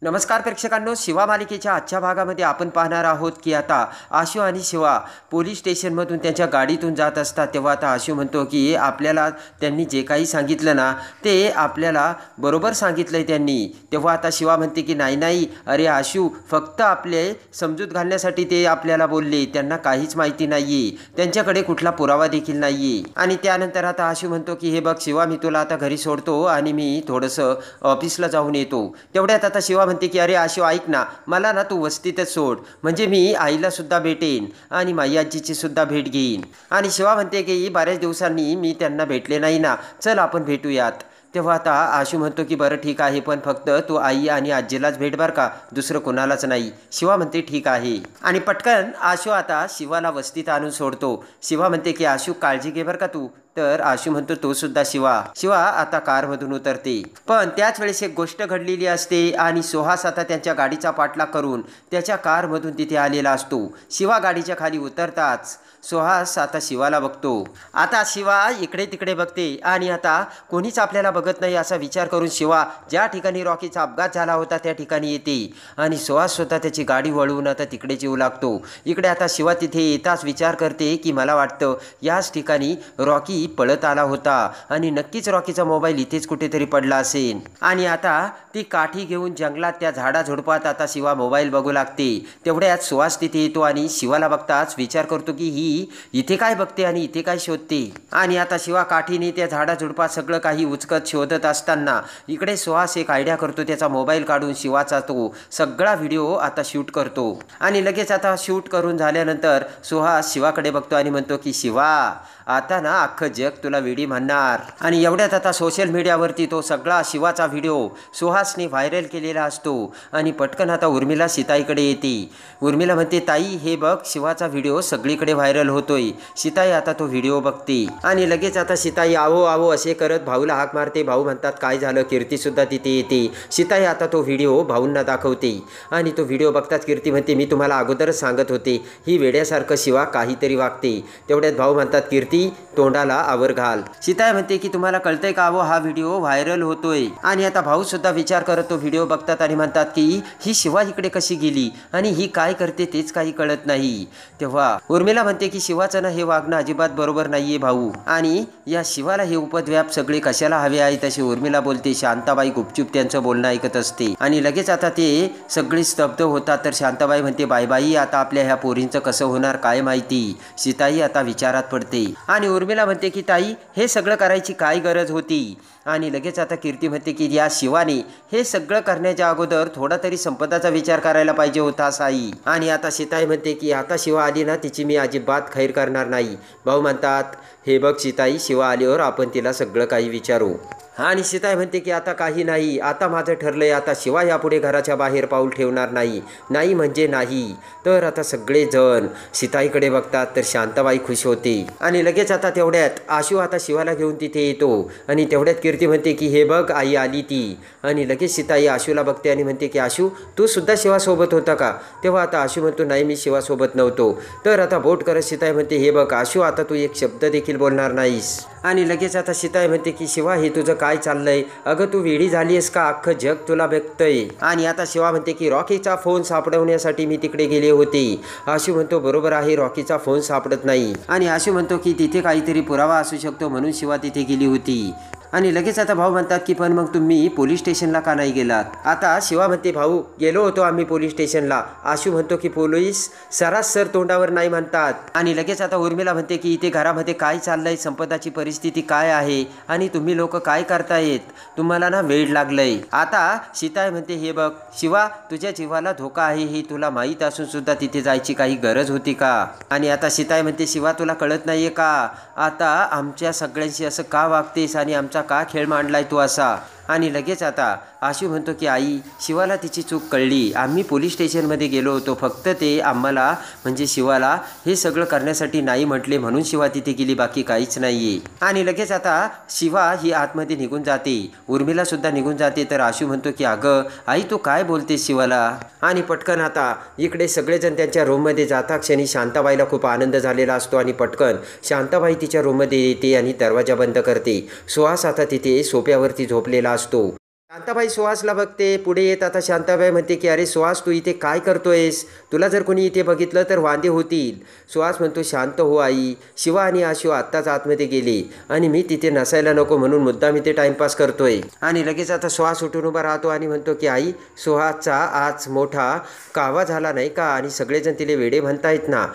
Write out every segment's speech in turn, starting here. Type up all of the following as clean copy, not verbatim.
नमस्कार प्रेक्षकांनो, शिवा मालिकेच्या आजच्या भागामध्ये आपण पाहणार आहोत की आता आशू आणि शिवा पोलीस स्टेशनमधून त्यांच्या गाडीतून जात असतात. तेव्हा आता आशू म्हणतो की आपल्याला त्यांनी जे काही सांगितलं ना ते आपल्याला बरोबर सांगितलं आहे त्यांनी. तेव्हा आता शिवा म्हणते की नाही नाही, अरे आशू, फक्त आपले समजूत घालण्यासाठी ते आपल्याला बोलले, त्यांना काहीच माहिती नाही आहे, त्यांच्याकडे कुठला पुरावा देखील नाही आहे. आणि त्यानंतर आता आशू म्हणतो की हे बघ शिवा, मी तुला आता घरी सोडतो आणि मी थोडंसं ऑफिसला जाऊन येतो. तेवढ्यात आता शिवा म्हणते की अरे आशू ऐक ना, मला ना तू वस्तीतच सोड, म्हणजे मी आईला सुद्धा भेटेन आणि माई आजीची सुद्धा भेट घेईन. आणि शिवा म्हणते की बऱ्याच दिवसांनी मी त्यांना भेटले नाही ना, चल आपण भेटूयात. तेव्हा आता आशू म्हणतो की बरं ठीक आहे, पण फक्त तू आई आणि आजीलाच भेट बर का, दुसरं कोणालाच नाही. शिवा म्हणते ठीक आहे. आणि पटकन आशू आता शिवाला वस्तीत आणून सोडतो. शिवा म्हणते की आशू काळजी घे बर का तू. तर आशू म्हणतो तो सुद्धा शिवा आता कारमधून उतरते. पण त्याच वेळेस एक गोष्ट घडलेली असते आणि सुहास आता त्यांच्या गाडीचा पाठलाग करून त्याच्या कारमधून तिथे आलेला असतो. शिवा गाडीच्या खाली उतरताच सुहास आता शिवाला बघतो. आता शिवा इकडे तिकडे बघते आणि आता कोणीच आपल्याला बघत नाही असा विचार करून शिवा ज्या ठिकाणी रॉकीचा अपघात झाला होता त्या ठिकाणी येते आणि सुहास स्वतः त्याची गाडी वळवून आता तिकडेच येऊ लागतो. इकडे आता शिवा तिथे येताच विचार करते की मला वाटतं याच ठिकाणी रॉकी पळत आला होता आणि नक्कीच रॉकीचा मोबाईल इथेच कुठेतरी पडला असेल. आणि आता ती काठी घेऊन जंगलात त्या झाडाझुडपात आता शिवा मोबाईल बघू लागते. तेवढ्यात सुहास तिथे येतो आणि शिवाला बघताच विचार करतो की ही इथे काय बघते आणि इथे काय शोधते. आणि आता शिवा काठीने त्या झाडाझुडपात सगळं काही उचकत शोधत असताना इकडे सुहास एक आयडिया करतो. त्याचा मोबाईल काढून शिवाचा तो सगळा व्हिडिओ आता शूट करतो. आणि लगेच आता शूट करून झाल्यानंतर सुहास शिवाकडे बघतो आणि म्हणतो की शिवा, आता ना अख्खं जग तुला वेडी म्हणणार. आणि एवढ्यात आता सोशल मीडियावरती तो सगळा शिवाचा व्हिडिओ सुहासने व्हायरल केलेला असतो. आणि पटकन आता उर्मिला सीताईकडे येते. उर्मिला म्हणते ताई हे बघ, शिवाचा व्हिडिओ सगळीकडे व्हायरल होतोय. सीताई आता तो व्हिडिओ बघते आणि लगेच आता सीताई आवो आवो असे करत भाऊला हाक मारते. भाऊ म्हणतात काय झालं. कीर्ती सुद्धा तिथे येते. सीताई आता तो व्हिडिओ भाऊंना दाखवते आणि तो व्हिडिओ बघताच कीर्ती म्हणते मी तुम्हाला अगोदरच सांगत होते, ही वेड्यासारखं शिवा काहीतरी वागते. तेवढ्यात भाऊ म्हणतात कीर्ती तोंडाला आवर घाल. सीताई म्हणते की तुम्हाला कळतंय का, हा व्हिडिओ व्हायरल होतोय. आणि आता भाऊ सुद्धा विचार करत तो व्हिडिओ बघतात आणि म्हणतात की ही शिवा इकडे कशी गेली आणि ही काय करते तेच काही कळत नाही. तेव्हा उर्मिला म्हणते की शिवाचं ना हे वागणं अजिबात बरोबर नाहीये भाऊ, आणि या शिवाला हे उपद्व्याप सगळे कशाला हवे आहेत अशी उर्मिला बोलते. शांताबाई गुपचूप त्यांचं बोलणं ऐकत असते आणि लगेच आता ते सगळे स्तब्ध होतात. तर शांताबाई म्हणते बाई आता आपल्या ह्या पोरींचं कसं होणार काय माहिती. सीताई आता विचारात पडते आणि उर्मिला म्हणते की ताई हे सगळं करायची काय गरज होती. आणि लगेच आता कीर्ती म्हणते की या शिवाने हे सगळं करण्याच्या अगोदर थोडा तरी संपदाचा विचार करायला पाहिजे होता साई. आणि आता सीताई म्हणते की आता शिवा आली ना तिची मी अजिबात खैर करणार नाही. भाऊ म्हणतात हे बघ सीताई, शिवा आल्यावर आपण तिला सगळं काही विचारू. आणि सीताई म्हणते की आता काही नाही, आता माझं ठरलंय, आता शिवा यापुढे घराच्या बाहेर पाऊल ठेवणार नाही. नाही म्हणजे नाही. तर आता सगळेजण सीताईकडे बघतात. तर शांताबाई खुश होते आणि लगेच आता तेवढ्यात आशू आता शिवाला घेऊन तिथे येतो. आणि तेवढ्यात कीर्ती म्हणते की हे बघ आई आली ती. आणि लगेच सीताई आशूला बघते आणि म्हणते की आशू तू सुद्धा शिवासोबत होता का. तेव्हा आता आशू म्हणतो नाही मी शिवासोबत नव्हतो. तर आता बोट करत सीताई म्हणते हे बघ आशू, आता तू एक शब्द देखील बोलणार नाहीस. आणि लगेच आता सीताई म्हणते की शिवा हे तुझं काय चाललंय, अगं तू वेडी झाली आहेस का, अख्खं जग तुला बघतंय. आणि आता शिवा म्हणते की रॉकीचा फोन सापडवण्यासाठी मी तिकडे गेले होते. आशू म्हणतो बरोबर आहे, रॉकीचा फोन सापडत नाही. आणि आशू म्हणतो की तिथे काहीतरी पुरावा असू शकतो म्हणून शिवा तिथे गेली होती. आणि लगेच आता भाऊ म्हणतात की पण मग तुम्ही पोलीस स्टेशनला का नाही गेलात. आता शिवा म्हणते भाऊ गेलो होतो आम्ही पोलीस स्टेशनला. आशू म्हणतो की पोलीस सरासर तोंडावर नाही म्हणतात. आणि लगेच आता उर्मिला म्हणते की इथे घरामध्ये काय चाललंय, संपदाची परिस्थिती काय आहे आणि तुम्ही लोक काय करतायत, तुम्हाला ना वेळ लागलंय. आता सीताई म्हणते हे बघ शिवा, तुझ्या जीवाला धोका आहे हे तुला माहीत असून सुद्धा तिथे जायची काही गरज होती का. आणि आता सीताई म्हणते शिवा तुला कळत नाहीये का, आता आमच्या सगळ्यांशी असं का वागतेस आणि आमचा का खेळ मांडलाय तू असा. आणि लगेच आता आशू म्हणतो की आई शिवाला तिची चूक कळली, आम्ही पोलीस स्टेशनमध्ये गेलो होतो, फक्त ते आम्हाला म्हणजे शिवाला हे सगळं करण्यासाठी नाही म्हटले म्हणून शिवा तिथे गेली, बाकी काहीच नाहीये. आणि लगेच आता शिवा ही आतमध्ये निघून जाते. उर्मिला सुद्धा निघून जाते. तर आशू म्हणतो की अगं आई तू काय बोलतेस शिवाला. आणि पटकन आता इकडे सगळेजण त्यांच्या रूममध्ये जाता क्षणी शांताबाईला खूप आनंद झालेला असतो आणि पटकन शांताबाई तिच्या रूममध्ये येते आणि दरवाजा बंद करते. सुहास आता तिथे सोफ्यावरती झोपलेला असतो. शांताबाई सुहासला बघते. पुढे येत आता शांताबाई म्हणते की अरे सुहास, तू इथे काय करतोयस? तुला जर कोणी इथे बघितलं तर वांदे होतील. सुहास म्हणतो शांत हो आई, शिवा आणि आशू आत्ताच आतमध्ये गेले आणि मी तिथे नसायला नको म्हणून मुद्दाम इथे टाइमपास करतोय. आणि लगेच आता सुहास उठून उभा राहतो आणि म्हणतो की आई, सुहासचा आज मोठा कावा झाला नाही का आणि सगळेजण तिला वेडे म्हणतायत ना.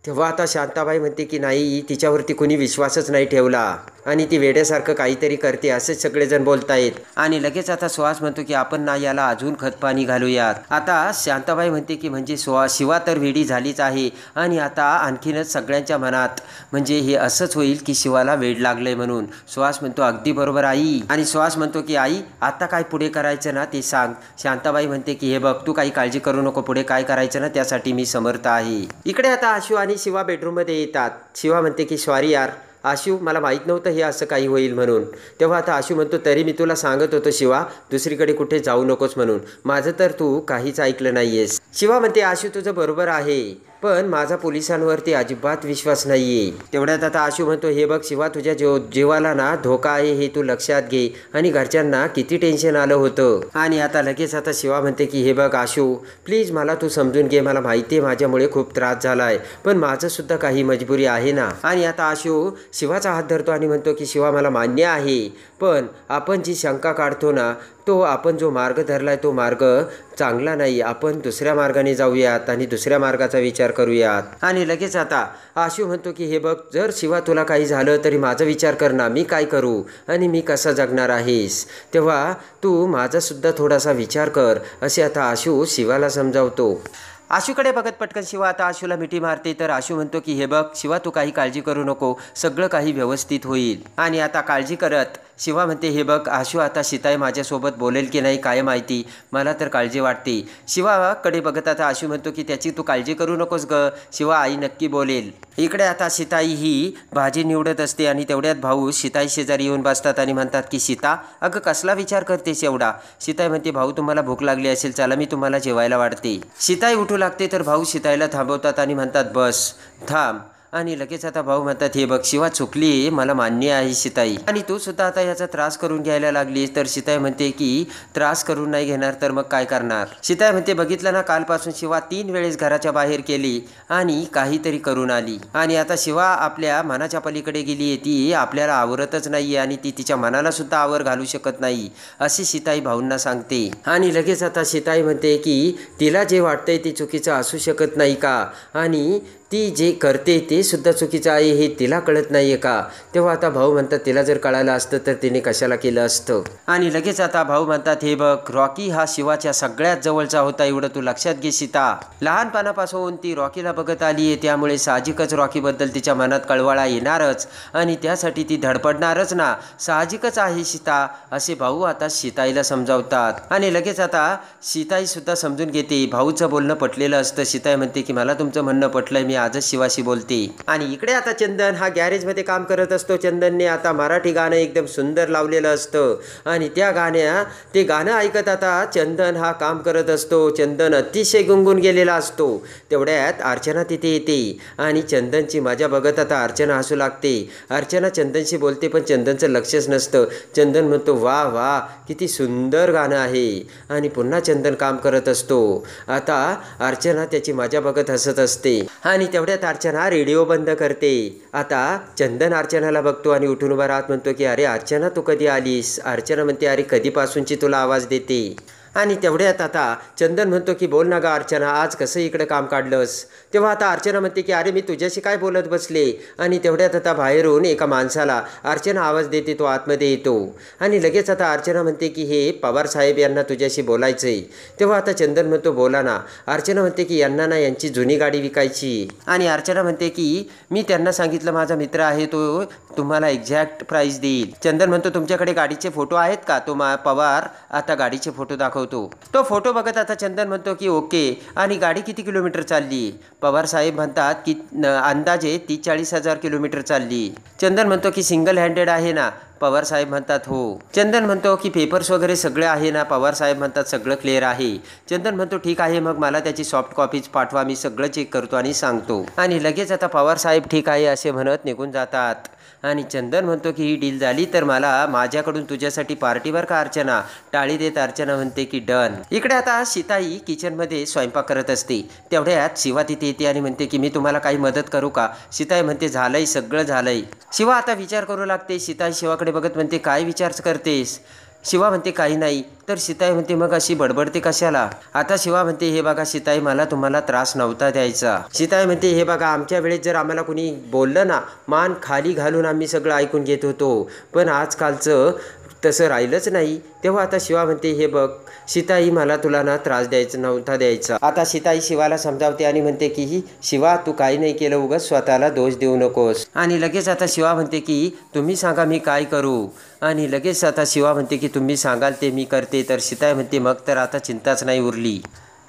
तेव्हा आता शांताबाई म्हणते की नाही, तिच्यावरती कुणी विश्वासच नाही ठेवला आणि ती वेड्यासारखं काहीतरी करते असेच सगळेजण बोलतायत. आणि लगेच आता सुहास म्हणतो की आपण ना याला अजून खतपाणी घालूयात. आता शांताबाई म्हणते की म्हणजे शिवा तर वेडी झालीच आहे आणि आता आणखीनच सगळ्यांच्या मनात म्हणजे हे असंच होईल की शिवाला वेड लागलंय म्हणून. सुहास म्हणतो अगदी बरोबर आई. आणि सुहास म्हणतो की आई, आता काय पुढे करायचं ना ते सांग. शांताबाई म्हणते की हे बघ, तू काही काळजी करू नको, पुढे काय करायचं ना त्यासाठी मी समर्थ आहे. इकडे आता आशू आणि शिवा बेडरूममध्ये येतात. शिवा म्हणते की सॉरी यार आशू, मला माहीत नव्हतं हे असं काही होईल म्हणून. तेव्हा आता आशू म्हणतो तरी मी तुला सांगत होतो शिवा, दुसरीकडे कुठे जाऊ नकोस म्हणून. माझं तर तू काहीच ऐकलं नाहीयेस. शिवा म्हणते आशू तुझं बरोबर आहे, पण माझा पोलिसांवरती अजिबात विश्वास नाही आहे. तेवढ्यात आता आशू म्हणतो हे बघ शिवा, तुझ्या जीवाला ना धोका आहे हे तू लक्षात घे आणि घरच्यांना किती टेन्शन आलं होतं. आणि आता लगेच आता शिवा म्हणते की हे बघ आशू, प्लीज मला तू समजून घे. मला माहिती आहे माझ्यामुळे खूप त्रास झाला आहे, पण माझं सुद्धा काही मजबुरी आहे ना. आणि आता आशू शिवाचा हात धरतो आणि म्हणतो की शिवा मला मान्य आहे, पण आपण जी शंका काढतो ना तो आपण जो मार्ग धरलाय तो मार्ग चांगला नाही. आपण दुसऱ्या मार्गाने जाऊयात आणि दुसऱ्या मार्गाचा विचार करूयात. आणि लगेच आता आशू म्हणतो की हे बघ, जर शिवा तुला काही झालं तरी माझा विचार कर ना, मी काय करू आणि मी कसा जगणार आहेस, तेव्हा तू माझा सुद्धा थोडासा विचार कर, असे आता आशू शिवाला समजावतो. आशूकडे बघत पटकन शिवा आता आशूला मिठी मारते. तर आशू म्हणतो की हे बघ शिवा, तू काही काळजी करू नको, सगळं काही व्यवस्थित होईल. आणि आता काळजी करत शिवा म्हणते हे बघ आशू, आता सीताई माझ्यासोबत बोलेल की नाही काय माहिती, मला तर काळजी वाटते. शिवाकडे बघत आता आशू म्हणतो की त्याची तू काळजी करू नकोस ग शिवा, आई नक्की बोलेल. इकडे आता सीताई ही भाजी निवडत असते आणि तेवढ्यात भाऊ सीताई शेजारी येऊन बसतात आणि म्हणतात की सीता, अगं कसला विचार करतेस एवढा? सीताई म्हणते भाऊ तुम्हाला भूक लागली असेल, चला मी तुम्हाला जेवायला वाढते. सीताई उठू लागते तर भाऊ सीताईला थांबवतात आणि म्हणतात बस थांब. आणि लगेच आता भाऊ म्हणतात हे बघ शिवा चुकली, मला मान्य आहे सीताई, आणि तू सुद्धा आता याचा त्रास करून घ्यायला लागलीस. तर सीताई म्हणते की त्रास करून नाही घेणार तर मग काय करणार? सीताई म्हणते बघितलं ना, कालपासून शिवा 3 वेळेस घराच्या बाहेर केली आणि काहीतरी करून आली आणि आता शिवा आपल्या मनाच्या पलीकडे गेली आहे, ती आपल्याला आवरतच नाही आणि ती तिच्या मनाला सुद्धा आवर घालू शकत नाही अशी सीताई भाऊंना सांगते. आणि लगेच आता सीताई म्हणते की तिला जे वाटतंय ते चुकीचं असू शकत नाही का, आणि ती जे करते ते सुद्धा चुकीचं आहे हे तिला कळत नाही आहे का? तेव्हा आता भाऊ म्हणतात तिला जर कळालं असतं तर तिने कशाला केलं असतं. आणि लगेच आता भाऊ म्हणतात हे बघ, रॉकी हा शिवाच्या सगळ्यात जवळचा होता, एवढं तू लक्षात घे सीता. लहानपणापासून ती रॉकीला बघत आली आहे, त्यामुळे साहजिकच रॉकीबद्दल तिच्या मनात कळवळा येणारच आणि त्यासाठी ती धडपडणारच ना, साहजिकच आहे सीता, असे भाऊ आता सीताईला समजावतात. आणि लगेच आता सीताई सुद्धा समजून घेते, भाऊचं बोलणं पटलेलं असतं. सीताई म्हणते की मला तुमचं म्हणणं पटलंय, मी आजच शिवाशी बोलते. आणि इकडे आता चंदन हा गॅरेजमध्ये काम करत असतो. चंदनने आता मराठी गाणं एकदम सुंदर लावलेलं असतं आणि ते गाणं ऐकत आता चंदन हा काम करत असतो. चंदन अतिशय गुंगून गेलेला असतो. तेवढ्यात अर्चना तिथे येते आणि चंदनची मजा बघत आता अर्चना हसू लागते. अर्चना चंदनशी बोलते पण चंदनचं लक्षच नसतं. चंदन म्हणतो वा वा, किती सुंदर गाणं आहे, आणि पुन्हा चंदन काम करत असतो. आता अर्चना त्याची मजा बघत हसत असते आणि तेवढ्यात अर्चना रेडिओ बंद करते. आता चंदन अर्चनाला बघतो आणि उठून उभा राहत म्हणतो की अरे अर्चना, तू कधी आलीस? अर्चना म्हणते अरे कधीपासूनची तुला आवाज देते. आणि तेवढ्यात आता चंदन म्हणतो की बोल ना गा अर्चना, आज कसं इकडे काम काढलंस? तेव्हा आता अर्चना म्हणते की अरे मी तुझ्याशी काय बोलत बसले. आणि तेवढ्यात आता बाहेरून एका माणसाला अर्चना आवाज देते, तो आतमध्ये येतो आणि लगेच आता अर्चना म्हणते की हे पवार साहेब यांना तुझ्याशी बोलायचं आहे. तेव्हा आता चंदन म्हणतो बोला ना. अर्चना म्हणते की यांना ना यांची जुनी गाडी विकायची. आणि अर्चना म्हणते की मी त्यांना सांगितलं माझा मित्र आहे, तो तुम्हाला एक्झॅक्ट प्राईस देईल. चंदन म्हणतो तुमच्याकडे गाडीचे फोटो आहेत का? तो पवार आता गाडीचे फोटो दाखवतो. तो फोटो बघत आता चंदन म्हणतो की ओके, आणि गाडी किती किलोमीटर चालली? पवार साहेब म्हणतात की अंदाजे 30-40 किलोमीटर चालली. चंदन म्हणतो की सिंगल हँडेड आहे ना? पवार साहेब म्हणतात हो. चंदन म्हणतो की पेपर्स वगैरे सगळे आहे ना? पवार साहेब म्हणतात सगळं क्लिअर आहे. चंदन म्हणतो ठीक आहे, मग मला त्याची सॉफ्ट कॉपीज पाठवा, मी सगळं चेक करतो आणि सांगतो. आणि लगेच आता पवार साहेब ठीक आहे असे म्हणत निघून जातात. आणि चंदन म्हणतो की ही डील झाली तर मला माझ्याकडून तुझ्यासाठी पार्टीवर का अर्चना. टाळी देत अर्चना म्हणते की डन. इकडे आता सीताई किचनमध्ये स्वयंपाक करत असते. तेवढ्यात शिवा तिथे येते आणि म्हणते की मी तुम्हाला काही मदत करू का. सीताई म्हणते झालंय, सगळं झालंय. शिवा आता विचार करू लागते. सीताई शिवाकडे बघत म्हणते काय विचार करतेस. शिवा म्हणते काही नाही. तर सीताई म्हणते मग अशी बडबडते कशाला. आता शिवा म्हणते हे बघा सीताई, मला तुम्हाला त्रास नव्हता द्यायचा. सीताई म्हणते हे बघा आमच्या वेळेस जर आम्हाला कोणी बोललं ना, मान खाली घालून आम्ही सगळं ऐकून घेत होतो, पण आजकालचं तसं राहिलंच नाही. तेव्हा आता शिवा म्हणते हे बघ सीताई, मला तुला ना त्रास नव्हता द्यायचा. आता सीताई शिवाला समजावते आणि म्हणते की शिवा तू काही नाही केलं, उगाच स्वतःला दोष देऊ नकोस. आणि लगेच आता शिवा म्हणते की तुम्ही सांगा मी काय करू. आणि लगेच आता शिवा म्हणते की तुम्ही सांगाल ते मी करते. तर सीताई म्हणते मग तर आता चिंताच नाही उरली.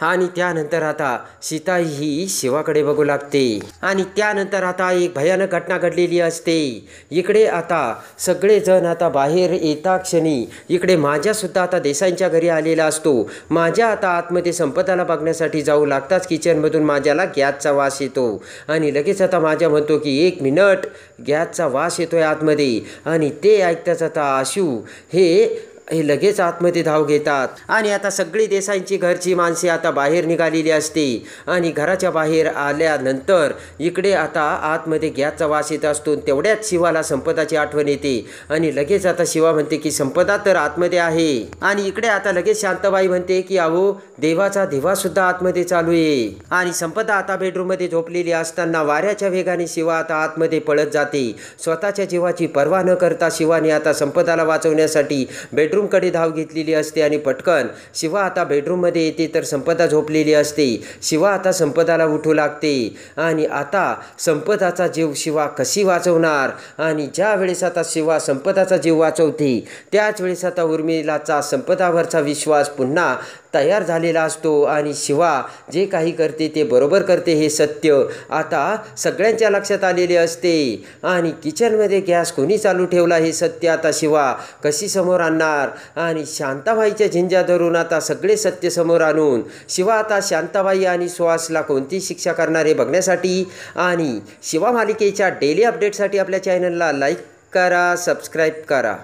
आणि त्यानंतर आता सीताई ही शिवाकडे बघू लागते. आणि त्यानंतर आता एक भयानक घटना घडलेली असते. इकडे आता सगळेजण आता बाहेर येता क्षणी इकडे माझ्यासुद्धा आता देसाईंच्या घरी आलेला असतो. माझ्या आता आतमध्ये संपदाला बघण्यासाठी जाऊ लागताच किचनमधून माझ्याला गॅसचा वास येतो. आणि लगेच आता माझ्या म्हणतो की 1 मिनिट, गॅसचा वास येतोय आतमध्ये. आणि ते ऐकताच आता आशू हे लगेच आतमध्ये धाव घेतात. आणि आता सगळी देसाईंची घरची माणसे आता बाहेर निघालेली असते. आणि घराच्या बाहेर आल्यानंतर इकडे आता आतमध्ये गॅसचा वास येत असतो. तेवढ्याच शिवाला संपदाची आठवण येते. आणि लगेच आता शिवा म्हणते की संपदा तर आतमध्ये आहे. आणि इकडे आता लगेच शांताबाई म्हणते की अहो देवाचा दिवासुद्धा आतमध्ये चालू आहे. आणि संपदा आता बेडरूममध्ये झोपलेली असताना वाऱ्याच्या वेगाने शिवा आता आतमध्ये पळत जाते. स्वतःच्या जीवाची पर्वा न करता शिवाने आता संपदाला वाचवण्यासाठी बेडरूमकडे धाव घेतलेली असते. आणि पटकन शिवा आता बेडरूममध्ये येते तर संपदा झोपलेली असते. शिवा आता संपदाला उठू लागते. आणि आता संपदाचा जीव शिवा कशी वाचवणार. आणि ज्या वेळेस आता शिवा संपदाचा जीव वाचवते त्याच वेळेस आता उर्मिलाचा संपदावरचा विश्वास पुन्हा तयार झालेला असतो. आणि शिवा जे काही करते ते बरोबर करते हे सत्य आता सगळ्यांच्या लक्षात आलेले असते. आणि किचनमध्ये गॅस कोणी चालू ठेवला हे सत्य आता शिवा कशी समोर आणणार. आणि शांताबाईच्या झिंजा धरून आता सगळे सत्य समोर आणून शिवा आता शांताबाई आणि सुहासला कोणती शिक्षा करणार हे बघण्यासाठी आणि शिवा मालिकेच्या डेली अपडेटसाठी आपल्या चॅनलला लाईक करा, सबस्क्राईब करा.